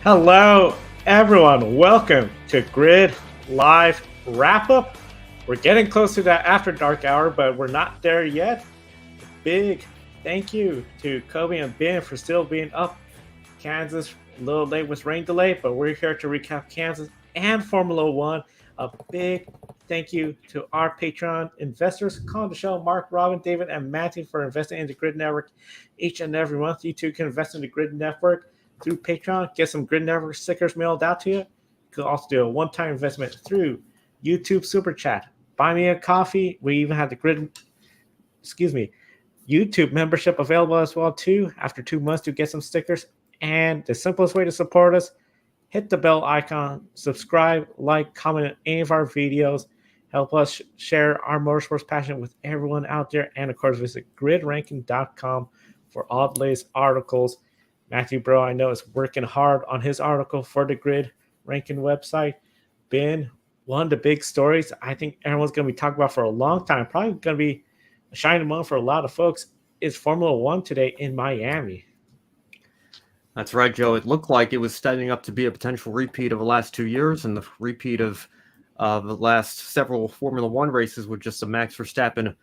Hello, everyone. Welcome to Grid Live Wrap Up. We're getting close to that after dark hour, but we're not there yet. Big thank you to Kobe and Ben for still being up. Kansas, a little late with rain delay, but we're here to recap Kansas and Formula One. A big thank you to our Patreon investors, calling the show Mark, Robin, David, and Matthew for investing in the Grid Network each and every month. You too can invest in the Grid Network through Patreon, get some Grid Network stickers mailed out to you. You could also do a one-time investment through YouTube Super Chat. Buy me a coffee. We even have the YouTube membership available as well too. After 2 months to get some stickers. And the simplest way to support us, hit the bell icon, subscribe, like, comment on any of our videos. Help us share our motorsports passion with everyone out there. And of course, visit gridranking.com for all the latest articles. Matthew Bro, I know, is working hard on his article for the Grid Ranking website. Ben, one of the big stories I think everyone's going to be talking about for a long time, probably going to be a shining moment for a lot of folks, is Formula One today in Miami. That's right, Joe. It looked like it was setting up to be a potential repeat of the last 2 years and the repeat of the last several Formula One races with just a Max Verstappen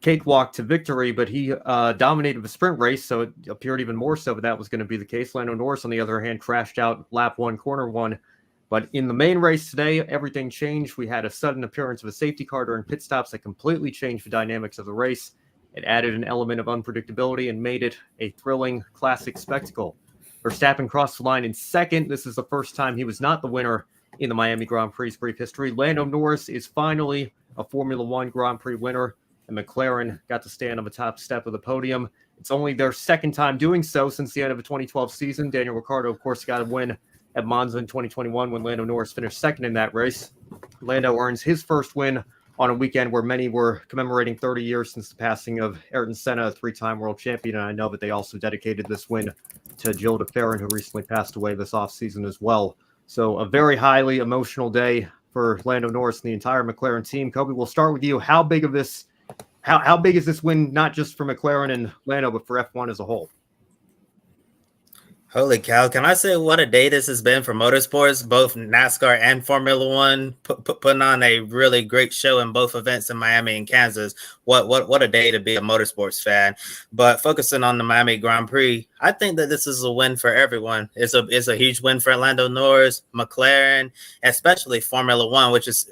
cakewalk to victory, but he dominated the sprint race, so it appeared even more so that was going to be the case. Lando Norris, on the other hand, crashed out lap one, corner one. But in the main race today, everything changed. We had a sudden appearance of a safety car during pit stops that completely changed the dynamics of the race. It added an element of unpredictability and made it a thrilling, classic spectacle. Verstappen crossed the line in second. This is the first time he was not the winner in the Miami Grand Prix brief history. Lando Norris is finally a Formula One Grand Prix winner, and McLaren got to stand on the top step of the podium. It's only their second time doing so since the end of the 2012 season. Daniel Ricciardo, of course, got a win at Monza in 2021 when Lando Norris finished second in that race. Lando earns his first win on a weekend where many were commemorating 30 years since the passing of Ayrton Senna, a three-time world champion. And I know that they also dedicated this win to Jill DeFerrin, who recently passed away this offseason as well. So a very highly emotional day for Lando Norris and the entire McLaren team. Kobe, we'll start with you. How big of this? How big is this win, not just for McLaren and Lando, but for F1 as a whole? Holy cow. Can I say what a day this has been for motorsports, both NASCAR and Formula One, putting on a really great show in both events in Miami and Kansas. What a day to be a motorsports fan. But focusing on the Miami Grand Prix, I think that this is a win for everyone. It's a huge win for Lando Norris, McLaren, especially Formula One, which is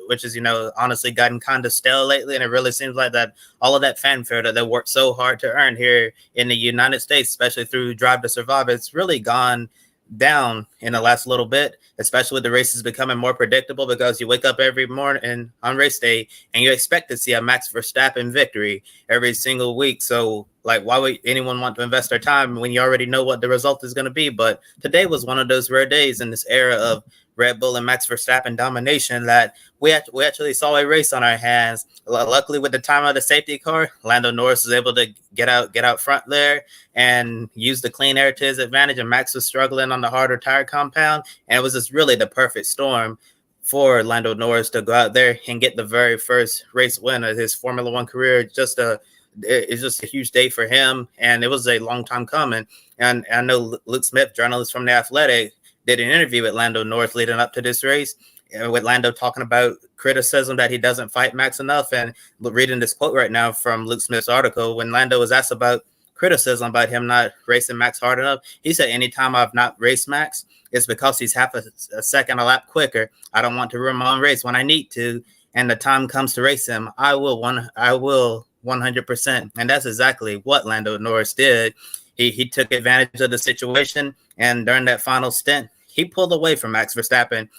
honestly gotten kind of stale lately. And it really seems like that all of that fanfare that they worked so hard to earn here in the United States, especially through Drive to Survive, it's really gone down in the last little bit, especially with the races becoming more predictable, because you wake up every morning on race day and you expect to see a Max Verstappen victory every single week. So like, why would anyone want to invest their time when you already know what the result is going to be? But today was one of those rare days in this era of Red Bull and Max Verstappen domination that we actually saw a race on our hands. Luckily, with the time of the safety car, Lando Norris was able to get out front there and use the clean air to his advantage, and Max was struggling on the harder tire compound, and it was just really the perfect storm for Lando Norris to go out there and get the very first race win of his Formula One career. It's just a huge day for him, and it was a long time coming. And I know Luke Smith, journalist from The Athletic, did an interview with Lando Norris leading up to this race, with Lando talking about criticism that he doesn't fight Max enough. And reading this quote right now from Luke Smith's article, when Lando was asked about criticism about him not racing Max hard enough, he said, anytime I've not raced Max, it's because he's half a second a lap quicker. I don't want to ruin my own race when I need to, and the time comes to race him, I will 100%. And that's exactly what Lando Norris did. He took advantage of the situation, and during that final stint, he pulled away from Max Verstappen.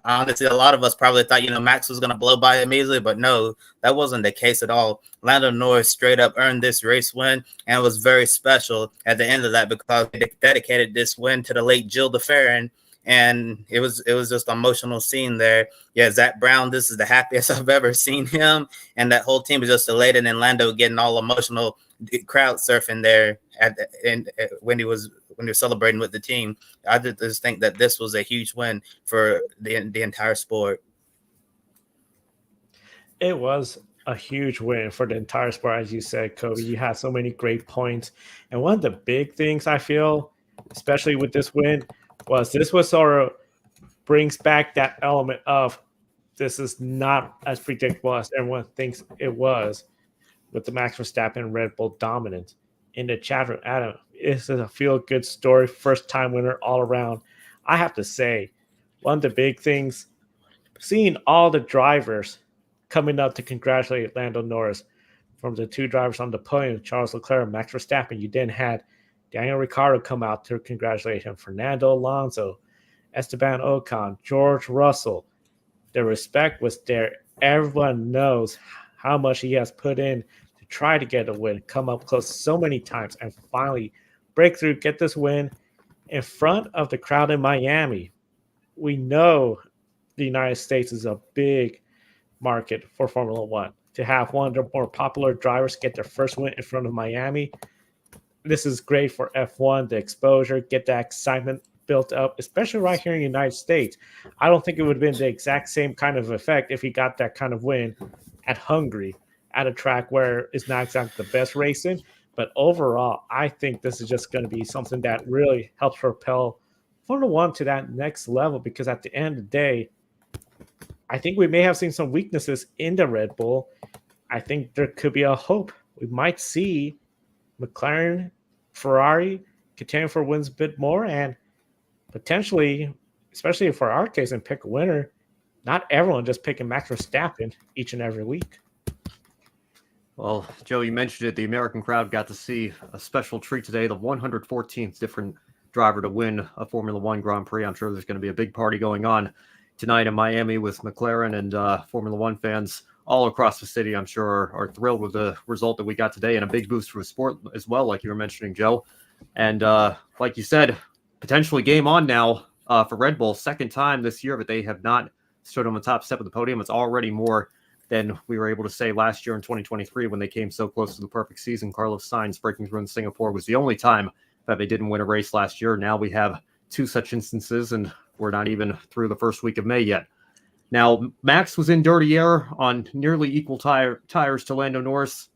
Honestly, a lot of us probably thought, Max was going to blow by immediately, but no, that wasn't the case at all. Lando Norris straight up earned this race win, and it was very special at the end of that because he dedicated this win to the late Jill DeFerrin, and it was just an emotional scene there. Yeah, Zach Brown, this is the happiest I've ever seen him, and that whole team was just elated, and Lando getting all emotional, crowd surfing there when he was celebrating with the team. I just think that this was a huge win for the entire sport. It was a huge win for the entire sport, as you said, Kobe. You had so many great points. And one of the big things I feel, especially with this win, was this was sort of brings back that element of this is not as predictable as everyone thinks it was with the Max Verstappen Red Bull dominance. In the chat room, Adam, this is a feel-good story, first-time winner all around. I have to say, one of the big things, seeing all the drivers coming up to congratulate Lando Norris, from the two drivers on the podium, Charles Leclerc and Max Verstappen. You then had Daniel Ricciardo come out to congratulate him, Fernando Alonso, Esteban Ocon, George Russell. The respect was there. Everyone knows how much he has put in to try to get a win, come up close so many times, and finally break through, get this win in front of the crowd in Miami. We know the United States is a big market for Formula One. To have one of the more popular drivers get their first win in front of Miami, this is great for F1, the exposure, get that excitement built up, especially right here in the United States. I don't think it would have been the exact same kind of effect if he got that kind of win at Hungary, at a track where it's not exactly the best racing. But overall, I think this is just going to be something that really helps propel Formula One to that next level, because at the end of the day, I think we may have seen some weaknesses in the Red Bull. I think there could be a hope. We might see McLaren, Ferrari contend for wins a bit more, and potentially, especially for our case, and pick a winner, not everyone just picking Max Verstappen each and every week. Well, Joe, you mentioned it. The American crowd got to see a special treat today, the 114th different driver to win a Formula One Grand Prix. I'm sure there's going to be a big party going on tonight in Miami with McLaren and Formula One fans all across the city. I'm sure are thrilled with the result that we got today, and a big boost for the sport as well, like you were mentioning, Joe. And like you said, potentially game on now for Red Bull. Second time this year, but they have not stood on the top step of the podium. It's already more than we were able to say last year in 2023 when they came so close to the perfect season. Carlos Sainz breaking through in Singapore was the only time that they didn't win a race last year. Now we have two such instances, and we're not even through the first week of May yet. Now, Max was in dirty air on nearly equal tires to Lando Norris.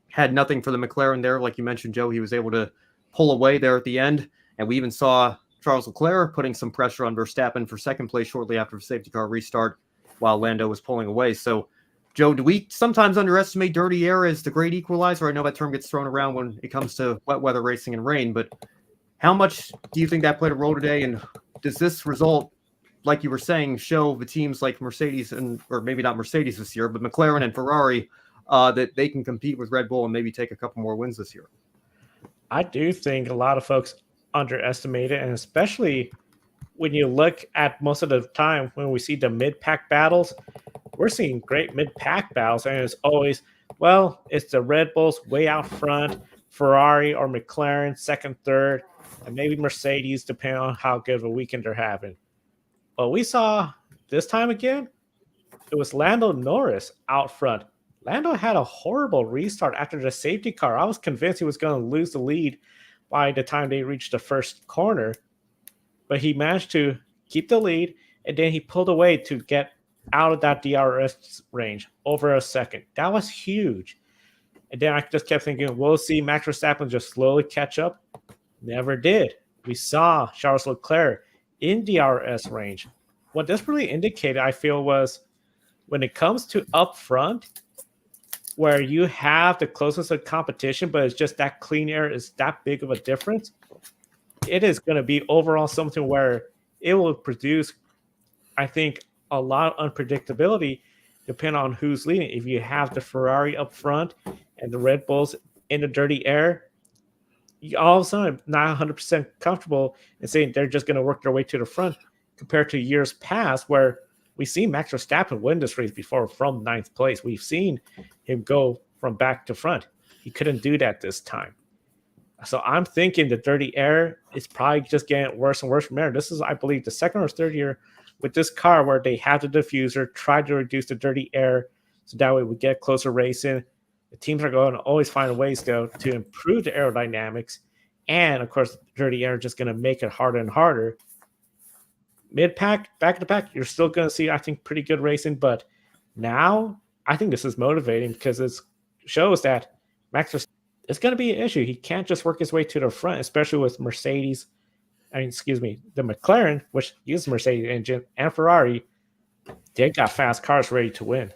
Had nothing for the McLaren there. Like you mentioned, Joe, he was able to pull away there at the end. And we even saw Charles Leclerc putting some pressure on Verstappen for second place shortly after the safety car restart while Lando was pulling away. So, Joe, do we sometimes underestimate dirty air as the great equalizer? I know that term gets thrown around when it comes to wet weather racing and rain, but how much do you think that played a role today? And does this result, like you were saying, show the teams like Mercedes or maybe not Mercedes this year, but McLaren and Ferrari, that they can compete with Red Bull and maybe take a couple more wins this year? I do think a lot of folks underestimate it, and especially when you look at most of the time when we see the mid-pack battles, we're seeing great mid-pack battles, and it's always, well, it's the Red Bulls way out front, Ferrari or McLaren second, third, and maybe Mercedes, depending on how good of a weekend they're having. But we saw this time again, it was Lando Norris out front. Lando had a horrible restart after the safety car. I was convinced he was going to lose the lead by the time they reached the first corner, but he managed to keep the lead, and then he pulled away to get out of that DRS range over a second. That was huge. And then I just kept thinking, we'll see Max Verstappen just slowly catch up. Never did. We saw Charles Leclerc in DRS range. What this really indicated, I feel, was when it comes to up front, where you have the closest of competition, but it's just that clean air is that big of a difference, it is going to be overall something where it will produce, I think, a lot of unpredictability depending on who's leading. If you have the Ferrari up front and the Red Bulls in the dirty air, you all of a sudden not 100% comfortable in saying they're just going to work their way to the front compared to years past where we've seen Max Verstappen win this race before from ninth place. We've seen him go from back to front. He couldn't do that this time. So I'm thinking the dirty air is probably just getting worse and worse from there. This is, I believe, the second or third year with this car where they have the diffuser, try to reduce the dirty air so that way we get closer racing. The teams are going to always find ways to improve the aerodynamics. And, of course, dirty air is just going to make it harder and harder. Mid-pack, back-to-back, you're still going to see, I think, pretty good racing. But now I think this is motivating because it shows that Max Verstappen is going to be an issue. He can't just work his way to the front, especially with Mercedes excuse me, the McLaren, which used Mercedes engine, and Ferrari, they got fast cars ready to win.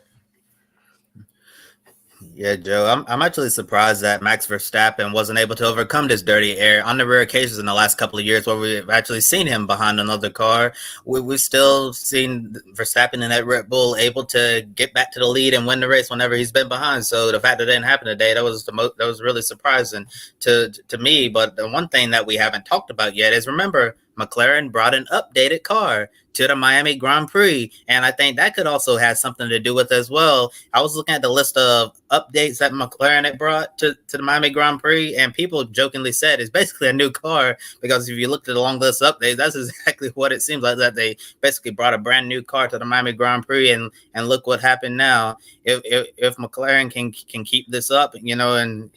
Yeah, Joe, I'm actually surprised that Max Verstappen wasn't able to overcome this dirty air on the rare occasions in the last couple of years where we've actually seen him behind another car. We've still seen Verstappen in that Red Bull able to get back to the lead and win the race whenever he's been behind. So the fact that it didn't happen today, that was really surprising to me. But the one thing that we haven't talked about yet is, remember, McLaren brought an updated car to the Miami Grand Prix, and I think that could also have something to do with it as well. I was looking at the list of updates that McLaren had brought to the Miami Grand Prix, and people jokingly said it's basically a new car, because if you looked at the long list of updates, that's exactly what it seems like, that they basically brought a brand new car to the Miami Grand Prix, and look what happened now. If McLaren can keep this up, you know, and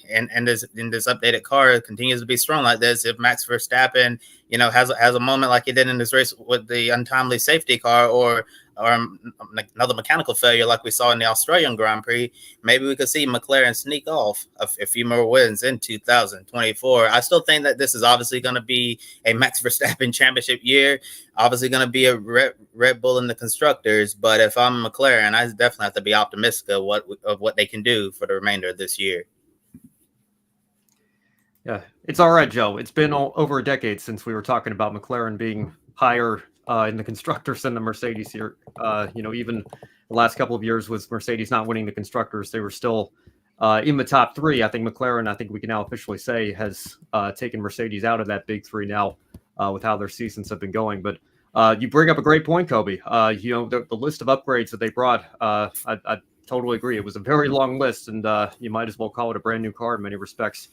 this updated car continues to be strong like this, if Max Verstappen, you know, has a moment like he did in this race with the untimely safety car, or another mechanical failure like we saw in the Australian Grand Prix, maybe we could see McLaren sneak off a few more wins in 2024. I still think that this is obviously going to be a Max Verstappen championship year, obviously going to be a Red Bull in the constructors, but if I'm McLaren, I definitely have to be optimistic of what they can do for the remainder of this year. Yeah, it's all right, Joe. It's been over a decade since we were talking about McLaren being higher in the constructors than the Mercedes here. You know, even the last couple of years with Mercedes not winning the constructors, they were still in the top three. I think McLaren, I think we can now officially say, has taken Mercedes out of that big three now with how their seasons have been going. But you bring up a great point, Kobe. You know, the list of upgrades that they brought, I totally agree. It was a very long list, and you might as well call it a brand new car in many respects.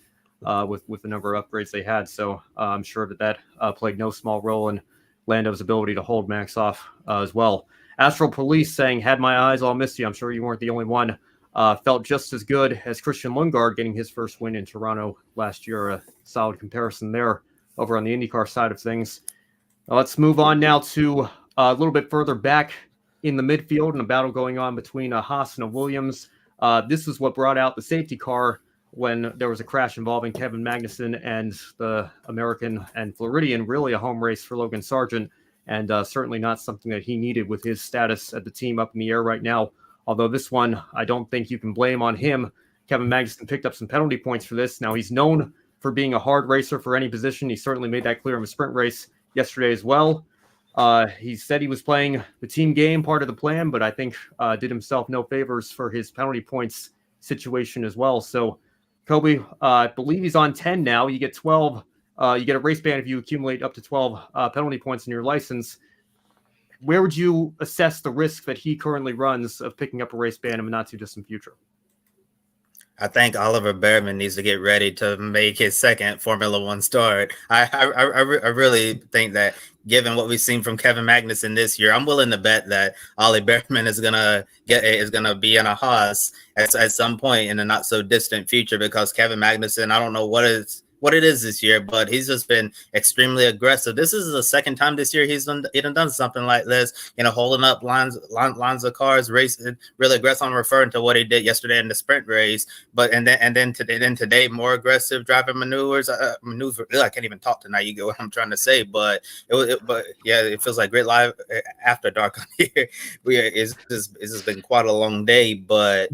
With the number of upgrades they had. So I'm sure that played no small role in Lando's ability to hold Max off as well. Astral Police saying, had my eyes all misty. I'm sure you weren't the only one. Felt just as good as Christian Lundgaard getting his first win in Toronto last year. A solid comparison there over on the IndyCar side of things. Let's move on now to a little bit further back in the midfield, and a battle going on between a Haas and a Williams. This is what brought out the safety car when there was a crash involving Kevin Magnussen and the American and Floridian. Really a home race for Logan Sargent, and certainly not something that he needed with his status at the team up in the air right now. Although this one, I don't think you can blame on him. Kevin Magnussen picked up some penalty points for this. Now, he's known for being a hard racer for any position. He certainly made that clear in the sprint race yesterday as well. He said he was playing the team game, part of the plan, but I think did himself no favors for his penalty points situation as well. So, Kobe, I believe he's on 10 now. You get 12. You get a race ban if you accumulate up to 12 penalty points in your license. Where would you assess the risk that he currently runs of picking up a race ban in the not too distant future? I think Oliver Bearman needs to get ready to make his second Formula One start. I really think that, given what we've seen from Kevin Magnussen this year, I'm willing to bet that Ollie Bearman is gonna be in a Haas at some point in the not so distant future, because Kevin Magnussen, I don't know what it is this year, but he's just been extremely aggressive. This is the second time this year he's done something like this, you know, holding up lines of cars, racing really aggressive. I'm referring to what he did yesterday in the sprint race, but and then today more aggressive driving maneuvers. I can't even talk tonight. You get what I'm trying to say, but it feels like great live after dark on here. It's just been quite a long day, but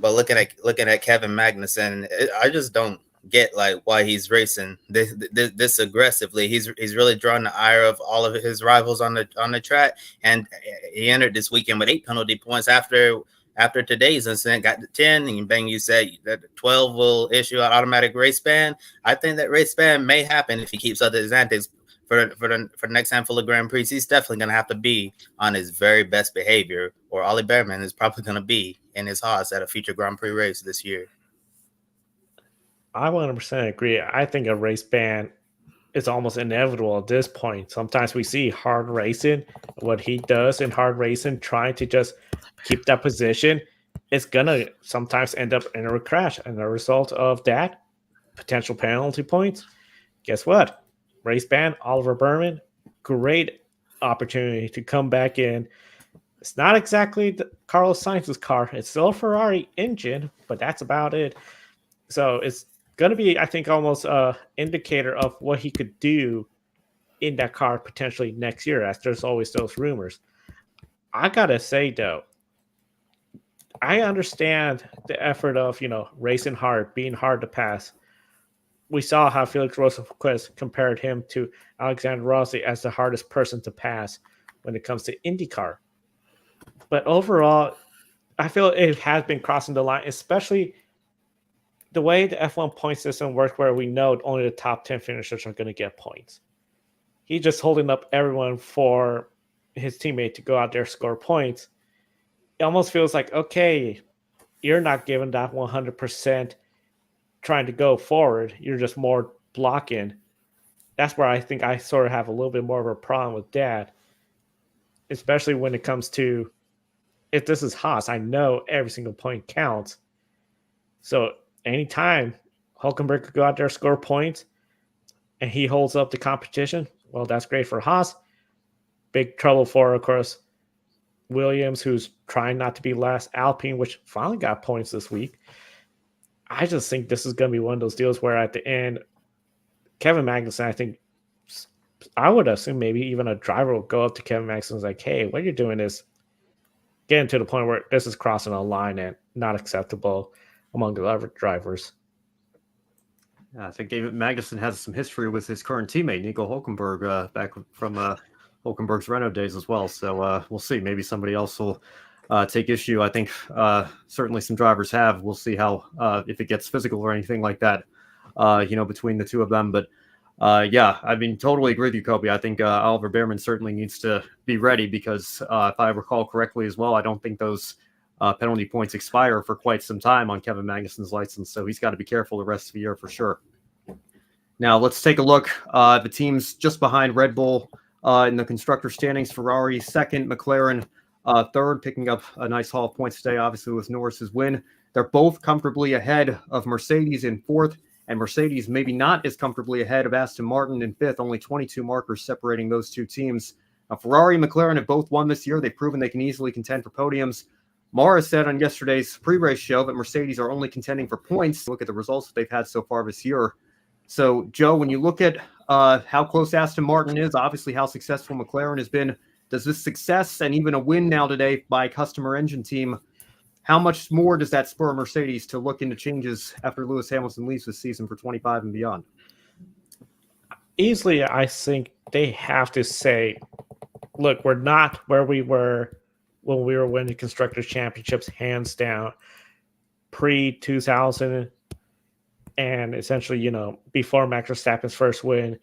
looking at Kevin Magnussen, I just don't get like why he's racing this aggressively. He's really drawing the ire of all of his rivals on the track, and he entered this weekend with 8 penalty points after today's incident, got to 10, and bang, you said that 12 will issue an automatic race ban. I think that race ban may happen if he keeps up his antics for the next handful of Grand Prix. He's definitely going to have to be on his very best behavior, or Ollie Bearman is probably going to be in his Haas at a future Grand Prix race this year. I 100% agree. I think a race ban is almost inevitable at this point. Sometimes we see hard racing, what he does in hard racing, trying to just keep that position, it's going to sometimes end up in a crash. And the result of that, potential penalty points, guess what? Race ban, Oliver Bearman, great opportunity to come back in. It's not exactly Carlos Sainz's car. It's still a Ferrari engine, but that's about it. So it's going to be, I think, almost an indicator of what he could do in that car potentially next year, as there's always those rumors. I gotta say though, I understand the effort of racing hard, being hard to pass. We saw how Felix Rosenqvist compared him to Alexander Rossi as the hardest person to pass when it comes to IndyCar. But overall, I feel it has been crossing the line, especially the way the F1 point system works, where we know only the top 10 finishers are going to get points. He's just holding up everyone for his teammate to go out there score points. It almost feels like, okay, you're not giving that 100% trying to go forward. You're just more blocking. That's where I think I sort of have a little bit more of a problem with that, especially when it comes to, if this is Haas, I know every single point counts. So anytime Hulkenberg could go out there, score points, and he holds up the competition, well, that's great for Haas. Big trouble for, of course, Williams, who's trying not to be last. Alpine, which finally got points this week. I just think this is going to be one of those deals where at the end, Kevin Magnussen, I think, I would assume maybe even a driver will go up to Kevin Magnussen and is like, hey, what you're doing is getting to the point where this is crossing a line and not acceptable among the other drivers. I think David Magnussen has some history with his current teammate, Nico Hulkenberg, back from Hulkenberg's Renault days as well. So we'll see. Maybe somebody else will take issue. I think certainly some drivers have. We'll see how if it gets physical or anything like that, between the two of them. But yeah, I mean, totally agree with you, Kobe. I think Oliver Behrman certainly needs to be ready because if I recall correctly as well, I don't think those penalty points expire for quite some time on Kevin Magnussen's license. So he's got to be careful the rest of the year for sure. Now let's take a look at the teams just behind Red Bull in the constructor standings. Ferrari second, McLaren third, picking up a nice haul of points today, obviously with Norris's win. They're both comfortably ahead of Mercedes in fourth, and Mercedes maybe not as comfortably ahead of Aston Martin in fifth, only 22 markers separating those two teams. Now, Ferrari and McLaren have both won this year. They've proven they can easily contend for podiums. Mara said on yesterday's pre-race show that Mercedes are only contending for points. Look at the results that they've had so far this year. So, Joe, when you look at how close Aston Martin is, obviously how successful McLaren has been, does this success and even a win now today by a customer engine team, how much more does that spur Mercedes to look into changes after Lewis Hamilton leaves this season for 25 and beyond? Easily, I think they have to say, look, we're not where we were when we were winning Constructors' Championships, hands down, pre-2000, and essentially, before Max Verstappen's first win,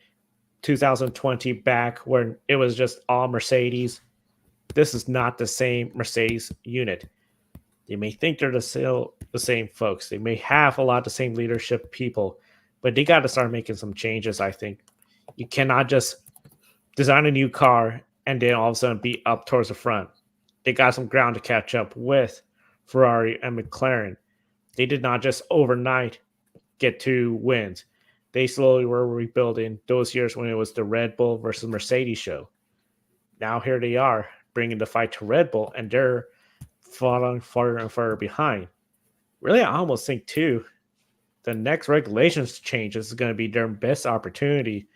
2020 back when it was just all Mercedes. This is not the same Mercedes unit. They may think they're still the same folks. They may have a lot of the same leadership people, but they got to start making some changes, I think. You cannot just design a new car and then all of a sudden be up towards the front. They got some ground to catch up with Ferrari and McLaren. They did not just overnight get 2 wins. They slowly were rebuilding those years when it was the Red Bull versus Mercedes show. Now here they are bringing the fight to Red Bull, and they're falling farther and farther behind. Really, I almost think, too, the next regulations changes is going to be their best opportunity.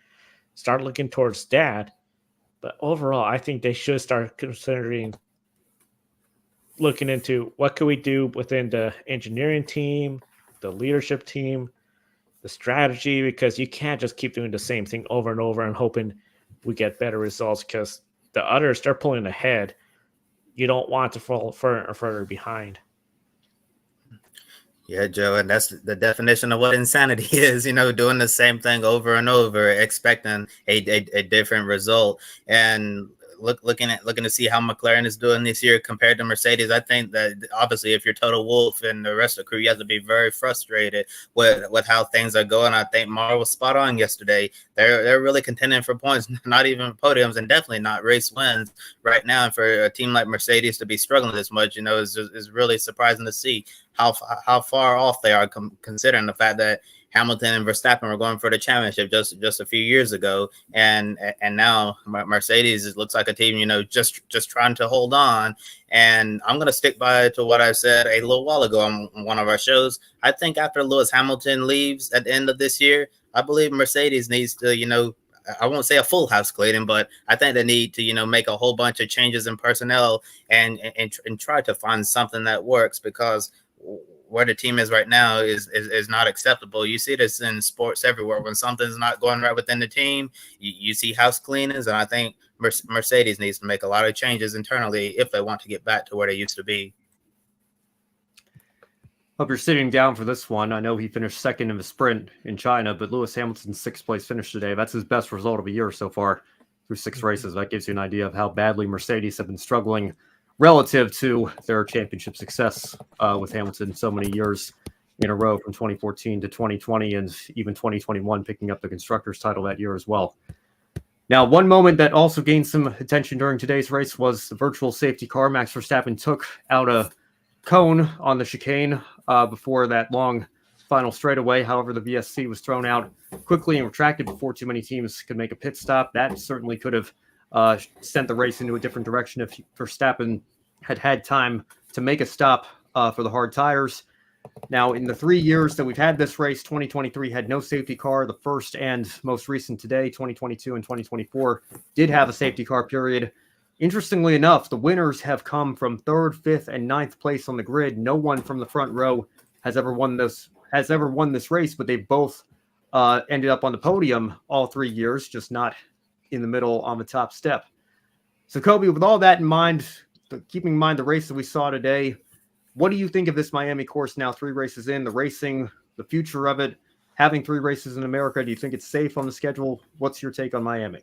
Start looking towards that. But overall, I think they should start considering looking into what could we do within the engineering team, the leadership team, the strategy, because you can't just keep doing the same thing over and over and hoping we get better results, because the others, they're pulling ahead. You don't want to fall further and further behind. Yeah, Joe, and that's the definition of what insanity is, doing the same thing over and over, expecting a different result. And looking to see how McLaren is doing this year compared to Mercedes, I think that obviously if you're Toto Wolff and the rest of the crew, you have to be very frustrated with how things are going. I think Mara was spot on yesterday. They're really contending for points, not even podiums, and definitely not race wins right now. And for a team like Mercedes to be struggling this much, is really surprising to see how far off they are considering the fact that Hamilton and Verstappen were going for the championship just a few years ago, and now Mercedes, it looks like a team, just trying to hold on. And I'm going to stick to what I said a little while ago on one of our shows. I think after Lewis Hamilton leaves at the end of this year, I believe Mercedes needs to, I won't say a full house cleaning, but I think they need to, make a whole bunch of changes in personnel and try to find something that works, because where the team is right now is not acceptable. You see this in sports everywhere. When something's not going right within the team, you see house cleanings, and I think Mercedes needs to make a lot of changes internally if they want to get back to where they used to be. Hope you're sitting down for this one. I know he finished second in the sprint in China, but Lewis Hamilton's sixth place finish today. That's his best result of a year so far through 6 races. That gives you an idea of how badly Mercedes have been struggling relative to their championship success with Hamilton so many years in a row from 2014 to 2020 and even 2021 picking up the Constructors title that year as well. Now, one moment that also gained some attention during today's race was the virtual safety car. Max Verstappen took out a cone on the chicane before that long final straightaway. However, the VSC was thrown out quickly and retracted before too many teams could make a pit stop. That certainly could have sent the race into a different direction if Verstappen had time to make a stop for the hard tires. Now, in the 3 years that we've had this race, 2023 had no safety car. The first and most recent today, 2022 and 2024, did have a safety car period. Interestingly enough, the winners have come from 3rd, 5th, and 9th place on the grid. No one from the front row has ever won this race, but they both ended up on the podium all 3 years, just not in the middle on the top step. So, Kobe, with all that in mind, keeping in mind the race that we saw today, what do you think of this Miami course now, 3 races in, the racing, the future of it, having 3 races in America? Do you think it's safe on the schedule? What's your take on Miami?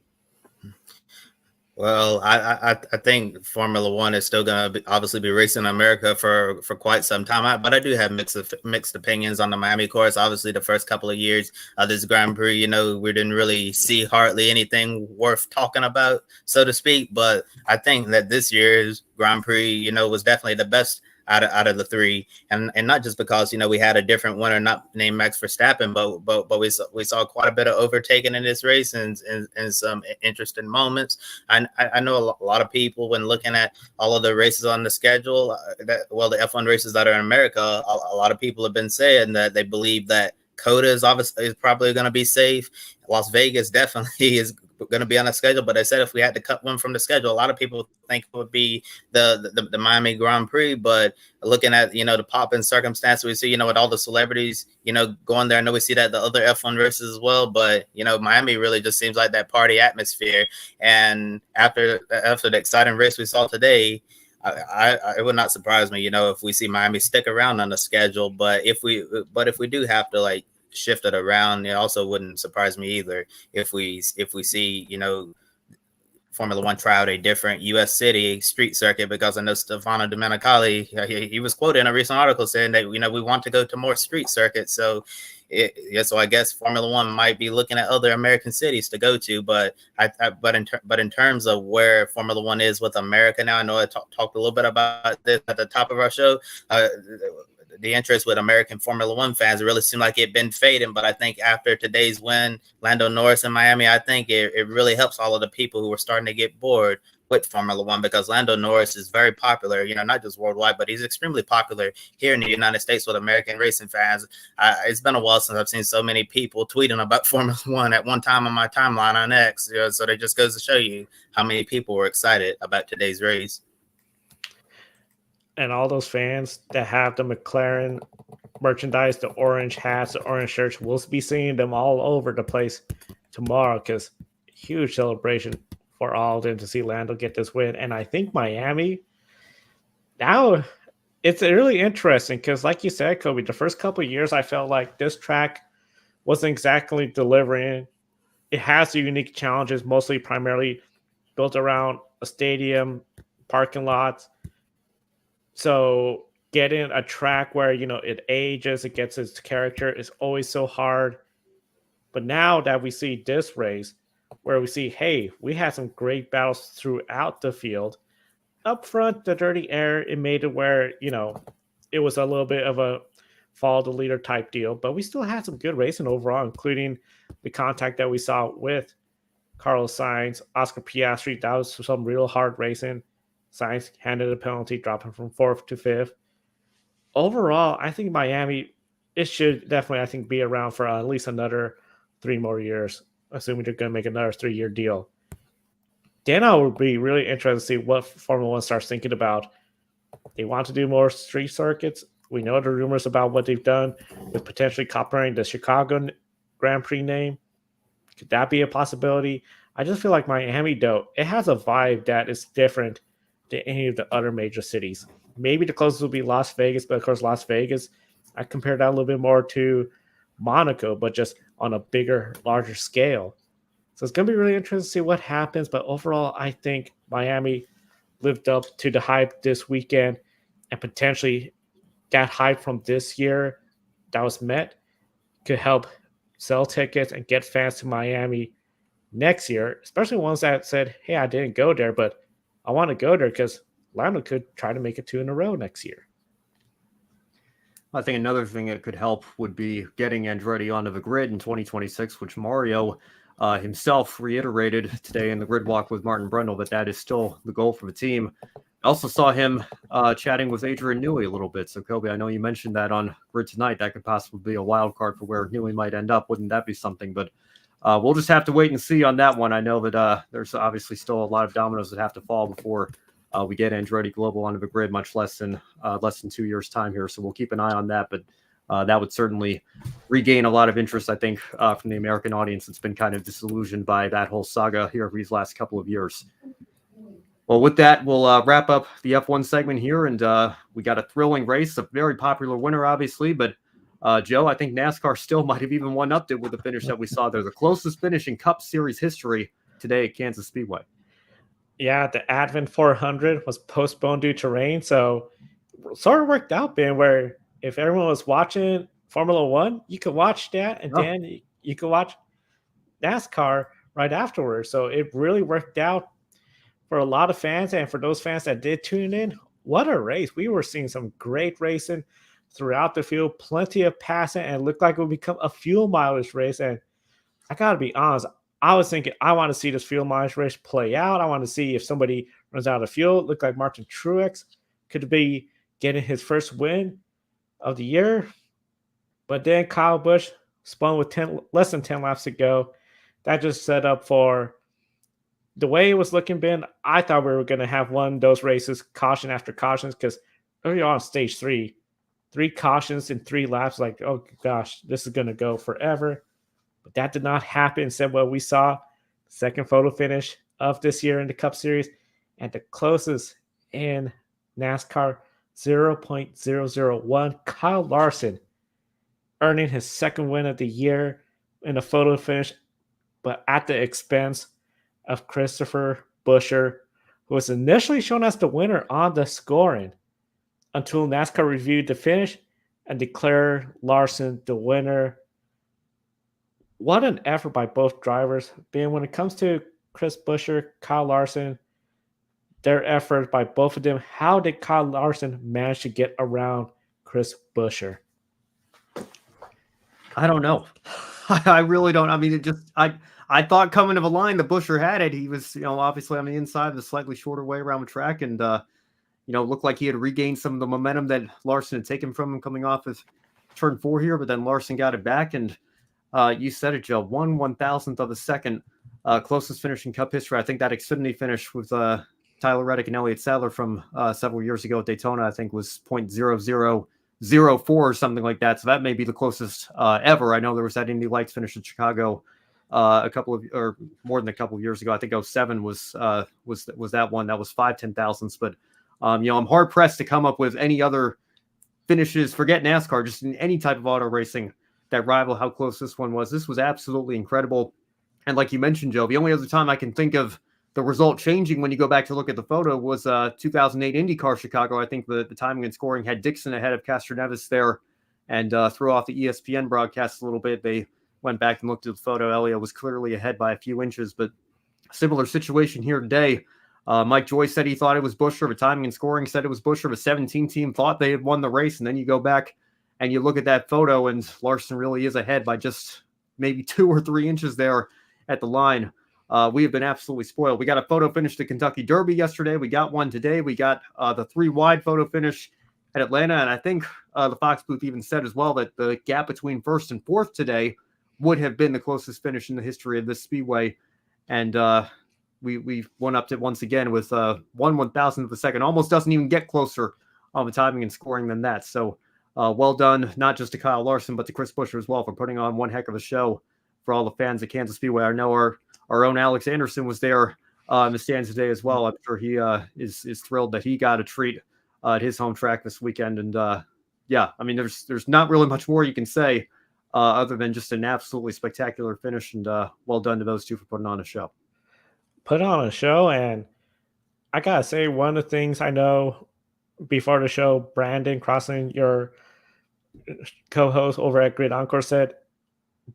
Well, I think Formula One is still going to obviously be racing in America for quite some time. But I do have mixed opinions on the Miami course. Obviously, the first couple of years of this Grand Prix, we didn't really see hardly anything worth talking about, so to speak. But I think that this year's Grand Prix, was definitely the best out of the 3, and not just because we had a different winner not named Max Verstappen, but we saw quite a bit of overtaking in this race and some interesting moments. I know a lot of people, when looking at all of the races on the schedule, the F1 races that are in America, a lot of people have been saying that they believe that Coda is probably going to be safe. Las Vegas definitely is going to be on the schedule, but I said if we had to cut one from the schedule, a lot of people think it would be the Miami Grand Prix. But looking at the pop and circumstance we see, with all the celebrities going there, I know we see that the other F1 races as well, but Miami really just seems like that party atmosphere. And after the exciting race we saw today, it would not surprise me, if we see Miami stick around on the schedule. But if we do have to shift it around, it also wouldn't surprise me either if we see Formula One try out a different U.S. city street circuit, because I know Stefano Domenicali, he was quoted in a recent article saying that we want to go to more street circuits. So so I guess Formula One might be looking at other American cities to go to. But in terms of where Formula One is with America now, I know I talked a little bit about this at the top of our show. The interest with American Formula One fans, it really seemed like it had been fading. But I think after today's win, Lando Norris in Miami, I think it really helps all of the people who were starting to get bored with Formula One, because Lando Norris is very popular, not just worldwide, but he's extremely popular here in the United States with American racing fans. It's been a while since I've seen so many people tweeting about Formula One at one time on my timeline on X. So it just goes to show you how many people were excited about today's race. And all those fans that have the McLaren merchandise, the orange hats, the orange shirts, we'll be seeing them all over the place tomorrow, because huge celebration for all of them to see Lando get this win. And I think Miami, now it's really interesting because, like you said, Kobe, the first couple of years I felt like this track wasn't exactly delivering. It has the unique challenges, mostly primarily built around a stadium, parking lots. So getting a track where, it ages, it gets its character is always so hard. But now that we see this race where we see, hey, we had some great battles throughout the field. Up front, the dirty air, it made it where, it was a little bit of a follow the leader type deal. But we still had some good racing overall, including the contact that we saw with Carlos Sainz, Oscar Piastri. That was some real hard racing. Sainz handed a penalty, dropping from 4th to 5th. Overall, I think Miami, it should definitely, be around for at least another 3 more years. assuming they're going to make another 3-year deal. Then I would be really interested to see what Formula One starts thinking about. They want to do more street circuits. We know the rumors about what they've done with potentially copying the Chicago Grand Prix name. Could that be a possibility? I just feel like Miami, though, it has a vibe that is different than any of the other major cities. Maybe the closest will be Las Vegas, but of course, Las Vegas, I compare that a little bit more to Monaco, but just on a bigger, larger scale. So it's going to be really interesting to see what happens. But overall, I think Miami lived up to the hype this weekend, and potentially that hype from this year that was met could help sell tickets and get fans to Miami next year, especially ones that said, hey, I didn't go there, but I want to go there because Lando could try to make it 2 in a row next year. I think another thing that could help would be getting Andretti onto the grid in 2026, which Mario himself reiterated today in the grid walk with Martin Brundle that is still the goal for the team. I also saw him chatting with Adrian Newey a little bit. So, Kobe, I know you mentioned that on Grid Tonight. That could possibly be a wild card for where Newey might end up. Wouldn't that be something? But we'll just have to wait and see on that one. I know that there's obviously still a lot of dominoes that have to fall before we get Andretti Global onto the grid, much less than 2 years' time here. So we'll keep an eye on that. But that would certainly regain a lot of interest, I think, from the American audience that's been kind of disillusioned by that whole saga here over these last couple of years. Well, with that, we'll wrap up the F1 segment here, and we got a thrilling race, a very popular winner, obviously, but Joe, I think NASCAR still might have even one-upped it with the finish that we saw there, the closest finish in Cup Series history today at Kansas Speedway. Yeah, the Advent 400 was postponed due to rain, so sort of worked out, Ben, where if everyone was watching Formula One, you could watch that, and then you could watch NASCAR right afterwards. So it really worked out for a lot of fans, and for those fans that did tune in, what a race. We were seeing some great racing throughout the field, plenty of passing, and it looked like it would become a fuel mileage race. And I got to be honest, I was thinking, I want to see this fuel mileage race play out. I want to see if somebody runs out of fuel. It looked like Martin Truex could be getting his first win of the year. But then Kyle Busch spun with less than 10 laps to go. That just set up for the way it was looking, Ben. I thought we were going to have one of those races, caution after cautions, because early on stage 3 cautions in 3 laps, like, oh gosh, this is going to go forever. But that did not happen. Instead, what we saw, second photo finish of this year in the Cup Series, and the closest in NASCAR, 0.001. Kyle Larson earning his second win of the year in a photo finish, but at the expense of Christopher Buescher, who was initially shown as the winner on the scoring until NASCAR reviewed the finish and declared Larson the winner. What an effort by both drivers. Being when it comes to Chris Buescher, Kyle Larson, their effort by both of them, how did Kyle Larson manage to get around Chris Buescher? I don't know. I really don't. I mean, I thought coming to the line, the Buescher had it. He was, obviously on the inside, the slightly shorter way around the track, and looked like he had regained some of the momentum that Larson had taken from him coming off of turn 4 here. But then Larson got it back, and you said it, Joe. 1/1000th of a second, closest finish in Cup history. I think that Xfinity finish with Tyler Reddick and Elliott Sadler from several years ago at Daytona, I think, was 0.0004 or something like that. So that may be the closest ever. I know there was that Indy Lights finish in Chicago more than a couple of years ago. I think 07 was that one. That was 5/10,000ths. But I'm hard pressed to come up with any other finishes. Forget NASCAR, just in any type of auto racing that rival how close this one was. This was absolutely incredible. And like you mentioned, Joe, the only other time I can think of the result changing when you go back to look at the photo was 2008 IndyCar Chicago. I think the timing and scoring had Dixon ahead of Castroneves there, and threw off the ESPN broadcast a little bit. They went back and looked at the photo. Elliott was clearly ahead by a few inches, but similar situation here today. Mike Joy said he thought it was Buescher. The timing and scoring said it was Buescher. The 17 team thought they had won the race, and then you go back and you look at that photo, and Larson really is ahead by just maybe 2 or 3 inches there at the line. We have been absolutely spoiled. We got a photo finish to Kentucky Derby yesterday. We got one today. We got the 3 wide photo finish at Atlanta. And I think the Fox booth even said as well that the gap between first and fourth today would have been the closest finish in the history of this speedway. And we won up to once again with 1/1000th of a second. Almost doesn't even get closer on the timing and scoring than that. So well done, not just to Kyle Larson, but to Chris Buescher as well for putting on one heck of a show for all the fans at Kansas Speedway. I know our own Alex Anderson was there in the stands today as well. I'm sure he is thrilled that he got a treat at his home track this weekend. And yeah, I mean, there's not really much more you can say other than just an absolutely spectacular finish. And well done to those two for putting on a show. Put on a show, and I gotta say, one of the things I know before the show, Brandon Crossing, your co-host over at Grid Encore, said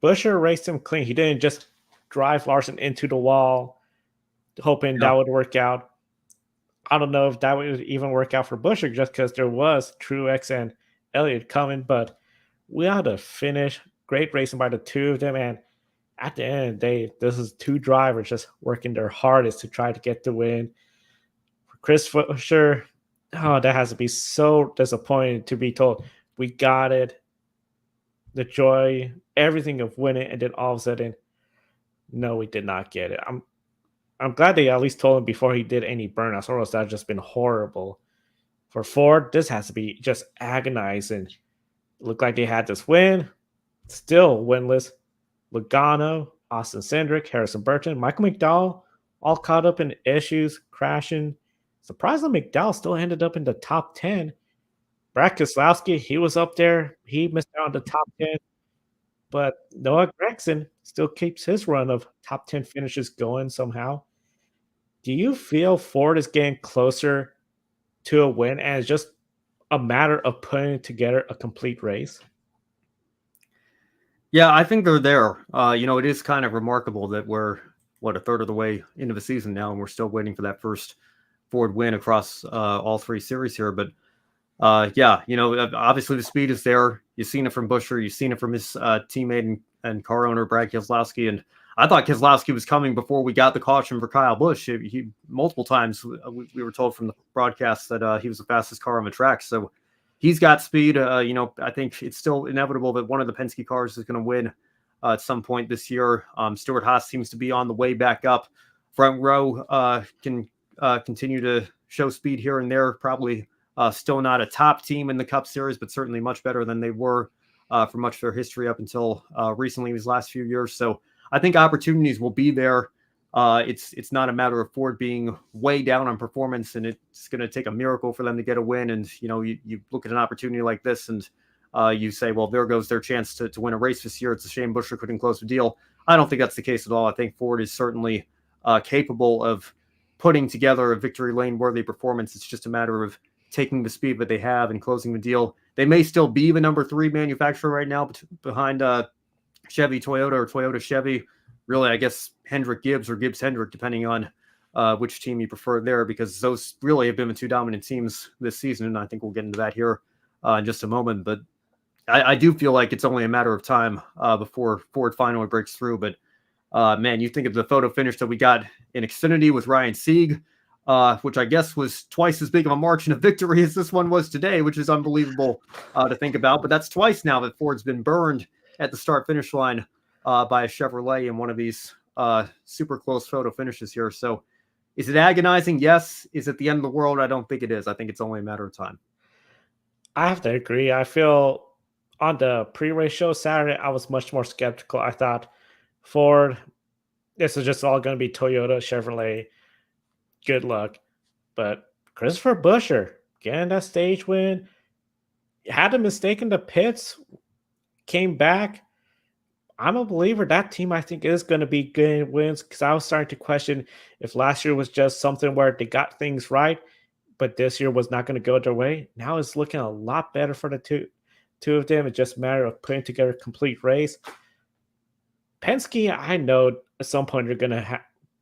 Buescher raced him clean. He didn't just drive Larson into the wall, hoping that would work out. I don't know if that would even work out for Buescher just because there was Truex and Elliott coming, but we had a finish. Great racing by the two of them, and at the end of the day, this is two drivers just working their hardest to try to get the win. For Chris Buescher, that has to be so disappointing to be told we got it, the joy, everything of winning, and then all of a sudden, no, we did not get it. I'm glad they at least told him before he did any burnouts, or else that just been horrible. For Ford, this has to be just agonizing. It looked like they had this win, still winless. Logano, Austin Cindric, Harrison Burton, Michael McDowell, all caught up in issues, crashing. Surprisingly, McDowell still ended up in the top 10. Brad Keselowski, he was up there. He missed out on the top 10. But Noah Gragson still keeps his run of top 10 finishes going somehow. Do you feel Ford is getting closer to a win and it's just a matter of putting together a complete race? Yeah, I think they're there. It is kind of remarkable that we're, a third of the way into the season now, and we're still waiting for that first Ford win across all three series here. But yeah, obviously the speed is there. You've seen it from Buescher. You've seen it from his teammate and car owner, Brad Keselowski. And I thought Keselowski was coming before we got the caution for Kyle Busch. He multiple times we were told from the broadcast that he was the fastest car on the track. So he's got speed. I think it's still inevitable that one of the Penske cars is going to win at some point this year. Stuart Haas seems to be on the way back up. Front row can continue to show speed here and there. Probably still not a top team in the Cup Series, but certainly much better than they were for much of their history up until recently, these last few years. So I think opportunities will be there. It's not a matter of Ford being way down on performance, and it's going to take a miracle for them to get a win. And you look at an opportunity like this, and you say, well, there goes their chance to win a race this year. It's a shame Buescher couldn't close the deal. I don't think that's the case at all. I think Ford is certainly capable of putting together a victory lane worthy performance. It's just a matter of taking the speed that they have and closing the deal. They may still be the number 3 manufacturer right now behind Chevy Toyota or Toyota Chevy. Really, I guess Hendrick Gibbs or Gibbs Hendrick, depending on which team you prefer there, because those really have been the two dominant teams this season. And I think we'll get into that here in just a moment. But I do feel like it's only a matter of time before Ford finally breaks through. But man, you think of the photo finish that we got in Xfinity with Ryan Sieg, which I guess was twice as big of a margin of victory as this one was today, which is unbelievable to think about. But that's twice now that Ford's been burned at the start-finish line by a Chevrolet in one of these super close photo finishes here. So is it agonizing? Yes. Is it the end of the world? I don't think it is. I think it's only a matter of time. I have to agree. I feel on the pre-race show Saturday, I was much more skeptical. I thought Ford, this is just all going to be Toyota, Chevrolet. Good luck. But Christopher Buescher getting that stage win, had a mistake in the pits, came back. I'm a believer that team, I think, is going to be good wins, because I was starting to question if last year was just something where they got things right, but this year was not going to go their way. Now it's looking a lot better for the two of them. It's just a matter of putting together a complete race. Penske, I know at some point they're going to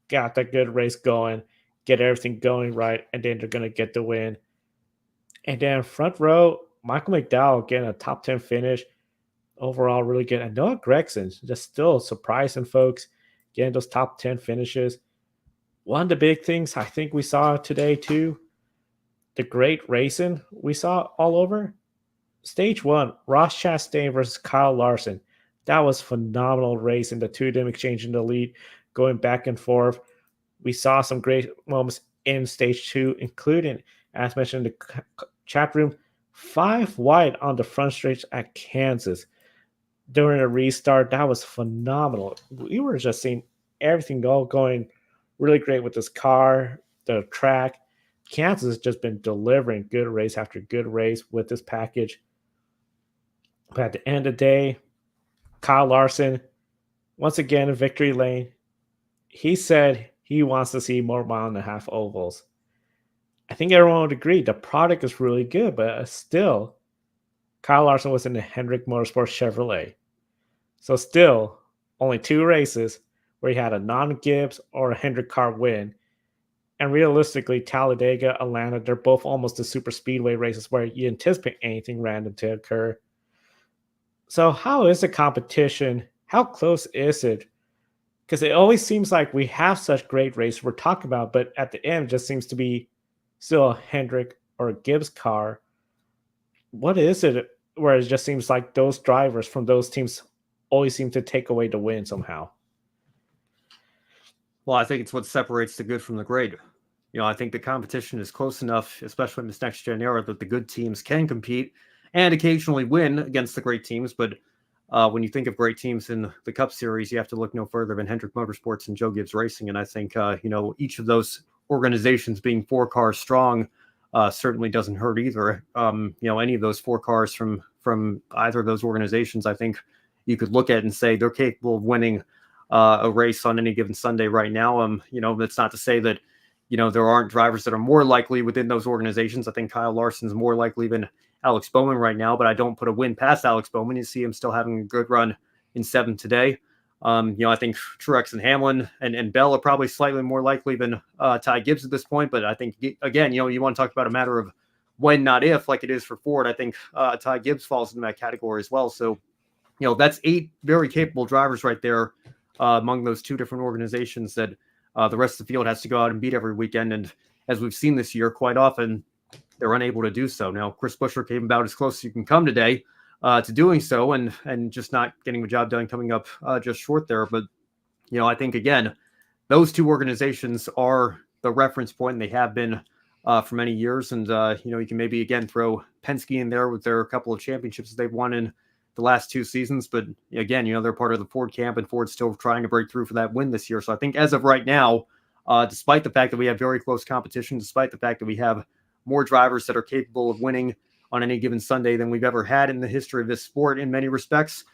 get that good race going, get everything going right, and then they're going to get the win. And then front row, Michael McDowell getting a top 10 finish. Overall, really good. And Noah Gragson just still surprising folks, getting those top 10 finishes. One of the big things I think we saw today, too, the great racing we saw all over. Stage 1, Ross Chastain versus Kyle Larson. That was phenomenal race, and the two of them exchanging the lead, going back and forth. We saw some great moments in stage two, including, as mentioned in the chat room, 5 wide on the front stretch at Kansas during a restart. That was phenomenal. We were just seeing everything going really great with this car, the track. Kansas has just been delivering good race after good race with this package. But at the end of the day, Kyle Larson, once again in victory lane, he said he wants to see more 1.5 mile ovals. I think everyone would agree the product is really good, but still, Kyle Larson was in the Hendrick Motorsports Chevrolet. So still, only 2 races where he had a non-Gibbs or a Hendrick car win. And realistically, Talladega, Atlanta, they're both almost the super speedway races where you anticipate anything random to occur. So how is the competition? How close is it? Because it always seems like we have such great races we're talking about, but at the end, it just seems to be still a Hendrick or a Gibbs car. What is it where it just seems like those drivers from those teams always seem to take away the win somehow? Well, I think it's what separates the good from the great. I think the competition is close enough, especially in this next gen era, that the good teams can compete and occasionally win against the great teams. But when you think of great teams in the Cup Series, you have to look no further than Hendrick Motorsports and Joe Gibbs Racing. And I think, each of those organizations being 4 cars strong certainly doesn't hurt either. Any of those 4 cars from either of those organizations, I think you could look at and say they're capable of winning a race on any given Sunday right now. That's not to say that, there aren't drivers that are more likely within those organizations. I think Kyle Larson's more likely than Alex Bowman right now, but I don't put a win past Alex Bowman. You see him still having a good run in 7 today. I think Truex and Hamlin and Bell are probably slightly more likely than Ty Gibbs at this point. But I think, again, you want to talk about a matter of when, not if, like it is for Ford. I think Ty Gibbs falls in that category as well. So, that's 8 very capable drivers right there among those 2 different organizations that the rest of the field has to go out and beat every weekend. And as we've seen this year, quite often they're unable to do so. Now, Chris Buescher came about as close as you can come today to doing so, and just not getting the job done, coming up just short there. But, I think, again, those 2 organizations are the reference point, and they have been for many years. And, you can maybe, again, throw Penske in there with their couple of championships they've won in the last 2 seasons. But, again, they're part of the Ford camp, and Ford's still trying to break through for that win this year. So I think as of right now, despite the fact that we have very close competition, despite the fact that we have more drivers that are capable of winning on any given Sunday than we've ever had in the history of this sport in many respects,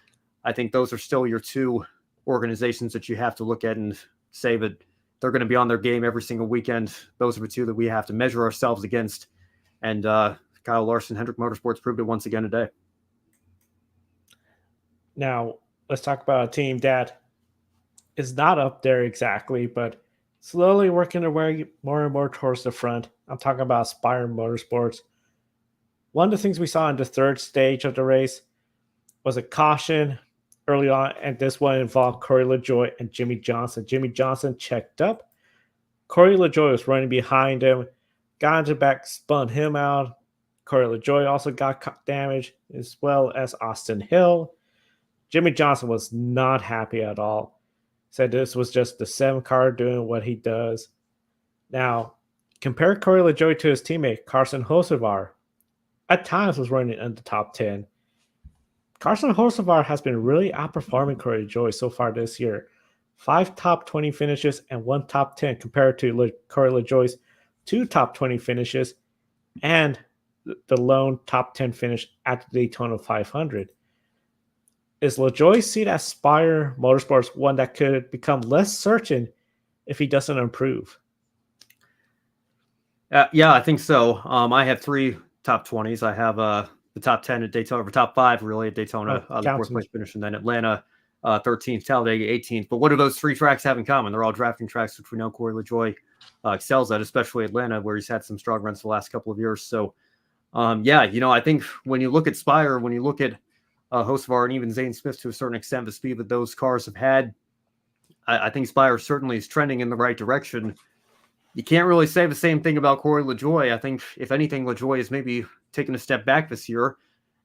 I think those are still your 2 organizations that you have to look at and say that they're going to be on their game every single weekend. Those are the 2 that we have to measure ourselves against. And Kyle Larson, Hendrick Motorsports proved it once again today. Now, let's talk about a team that is not up there exactly, but slowly working their way more and more towards the front. I'm talking about Spire Motorsports. One of the things we saw in the 3rd stage of the race was a caution early on, and this one involved Corey LaJoie and Jimmy Johnson. Jimmy Johnson checked up. Corey LaJoie was running behind him, got into the back, spun him out. Corey LaJoie also got damaged, as well as Austin Hill. Jimmy Johnson was not happy at all. Said this was just the 7 car doing what he does. Now, compare Corey LaJoie to his teammate, Carson Hocevar. At times was running in the top 10. Carson Hocevar has been really outperforming Corey LaJoie so far this year. 5 top 20 finishes and 1 top 10 compared to Corey LaJoie's 2 top 20 finishes and the lone top 10 finish at the Daytona 500. Is LaJoie's seat at Spire Motorsports one that could become less certain if he doesn't improve? Yeah, I think so. I have 3 top 20s. I have the top 10 at Daytona, or top 5 really at Daytona, the 4th place finish, and then Atlanta 13th, Talladega 18th. But what do those 3 tracks have in common? They're all drafting tracks, which we know Corey LaJoie excels at, especially Atlanta, where he's had some strong runs the last couple of years. So, I think when you look at Spire, when you look at Hocevar and even Zane Smith to a certain extent, the speed that those cars have had, I think Spire certainly is trending in the right direction. You can't really say the same thing about Corey LaJoie. I think, if anything, LaJoie has maybe taken a step back this year.